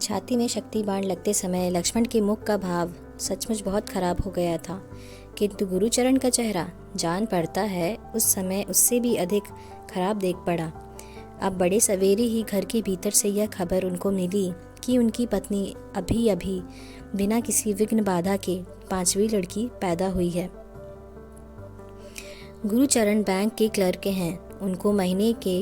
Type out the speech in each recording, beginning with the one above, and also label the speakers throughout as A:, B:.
A: छाती में शक्ति बाण लगते समय लक्ष्मण के मुख का भाव सचमुच बहुत खराब हो गया था, किंतु गुरुचरण का चेहरा जान पड़ता है उस समय उससे भी अधिक खराब देख पड़ा। अब बड़े सवेरे ही घर के भीतर से यह खबर उनको मिली कि उनकी पत्नी अभी अभी बिना किसी विघ्न बाधा के 5वीं लड़की पैदा हुई है। गुरुचरण बैंक के क्लर्क हैं, उनको महीने के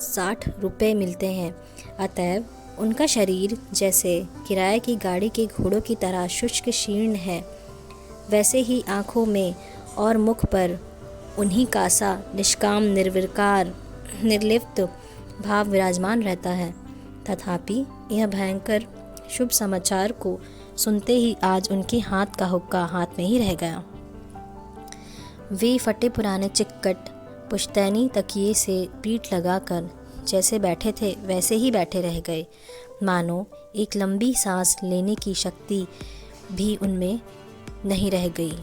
A: 60 रुपये मिलते हैं, अतएव उनका शरीर जैसे किराए की गाड़ी के घोड़ों की तरह शुष्क शीर्ण है, वैसे ही आँखों में और मुख पर उन्हीं का सा निष्काम निर्विकार निर्लिप्त भाव विराजमान रहता है। तथापि यह भयंकर शुभ समाचार को सुनते ही आज उनके हाथ का हुक्का हाथ में ही रह गया। वे फटे पुराने चिक्कट पुश्तैनी तकिए से पीठ लगाकर जैसे बैठे थे वैसे ही बैठे रह गए, मानो एक लंबी सांस लेने की शक्ति भी उनमें नहीं रह गई।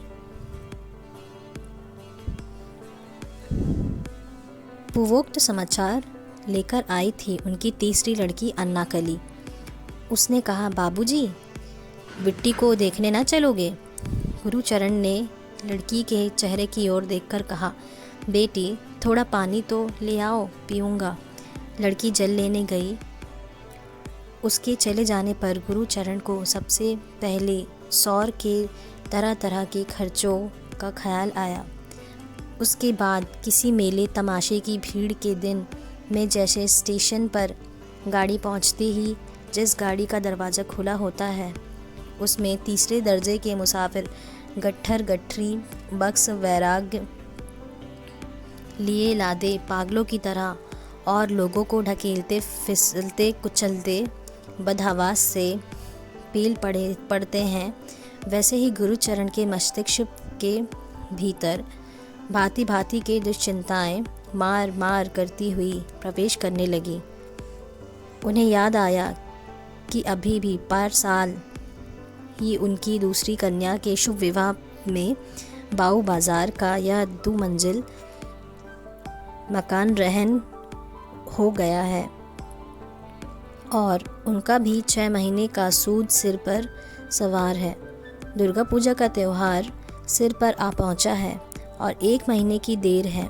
A: पूर्वोक्त समाचार लेकर आई थी उनकी तीसरी लड़की अन्नाकली। उसने कहा, बाबूजी, बिट्टी को देखने ना चलोगे? गुरुचरण ने लड़की के चेहरे की ओर देखकर कहा, बेटी, थोड़ा पानी तो ले आओ, पीऊँगा। लड़की जल लेने गई। उसके चले जाने पर गुरुचरण को सबसे पहले सौर के तरह तरह के खर्चों का ख्याल आया। उसके बाद किसी मेले तमाशे की भीड़ के दिन में जैसे स्टेशन पर गाड़ी पहुंचते ही जिस गाड़ी का दरवाज़ा खुला होता है उसमें तीसरे दर्जे के मुसाफिर गट्ठर गट्ठरी बक्स वैराग्य लिए लादे पागलों की तरह और लोगों को ढकेलते फिसलते कुचलते बदहवास से पील पड़ते हैं, वैसे ही गुरुचरण के मस्तिष्क के भीतर भांति भांति के दुश्चिंताएं मार मार करती हुई प्रवेश करने लगी। उन्हें याद आया कि अभी भी पर साल ही उनकी दूसरी कन्या के शुभ विवाह में बाऊ बाजार का यह 2 मंजिल मकान रहन हो गया है और उनका भी 6 महीने का सूद सिर पर सवार है। दुर्गा पूजा का त्यौहार सिर पर आ पहुंचा है और 1 महीने की देर है।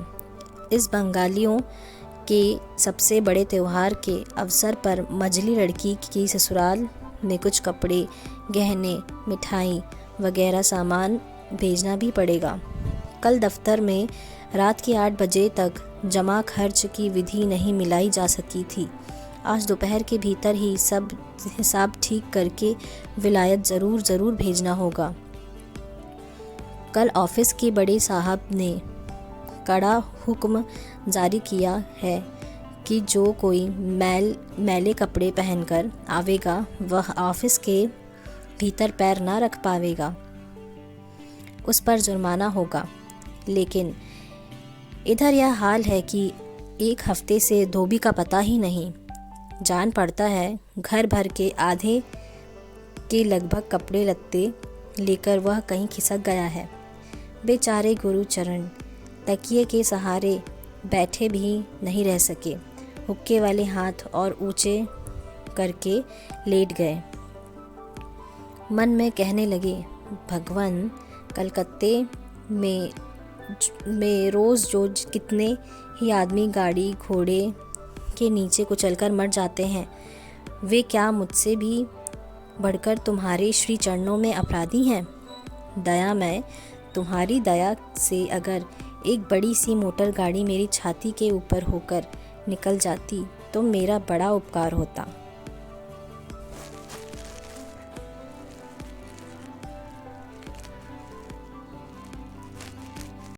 A: इस बंगालियों के सबसे बड़े त्यौहार के अवसर पर मझली लड़की की ससुराल में कुछ कपड़े, गहने, मिठाई वगैरह सामान भेजना भी पड़ेगा। कल दफ्तर में रात के 8 बजे तक जमा खर्च की विधि नहीं मिलाई जा सकी थी। आज दोपहर के भीतर ही सब हिसाब ठीक करके विलायत ज़रूर भेजना होगा। कल ऑफिस के बड़े साहब ने कड़ा हुक्म जारी किया है कि जो कोई मैले कपड़े पहनकर आवेगा वह ऑफिस के भीतर पैर ना रख पावेगा, उस पर जुर्माना होगा। लेकिन इधर यह हाल है कि 1 हफ्ते से धोबी का पता ही नहीं। जान पड़ता है घर भर के आधे के लगभग कपड़े लत्ते लेकर वह कहीं खिसक गया है। बेचारे गुरुचरण तकिए के सहारे बैठे भी नहीं रह सके, हुक्के वाले हाथ और ऊंचे करके लेट गए। मन में कहने लगे, भगवान, कलकत्ते में रोज़ कितने ही आदमी गाड़ी घोड़े के नीचे कुचलकर मर जाते हैं। वे क्या मुझसे भी बढ़कर तुम्हारे श्री चरणों में अपराधी हैं? दयामय, तुम्हारी दया से अगर एक बड़ी सी मोटर गाड़ी मेरी छाती के ऊपर होकर निकल जाती तो मेरा बड़ा उपकार होता।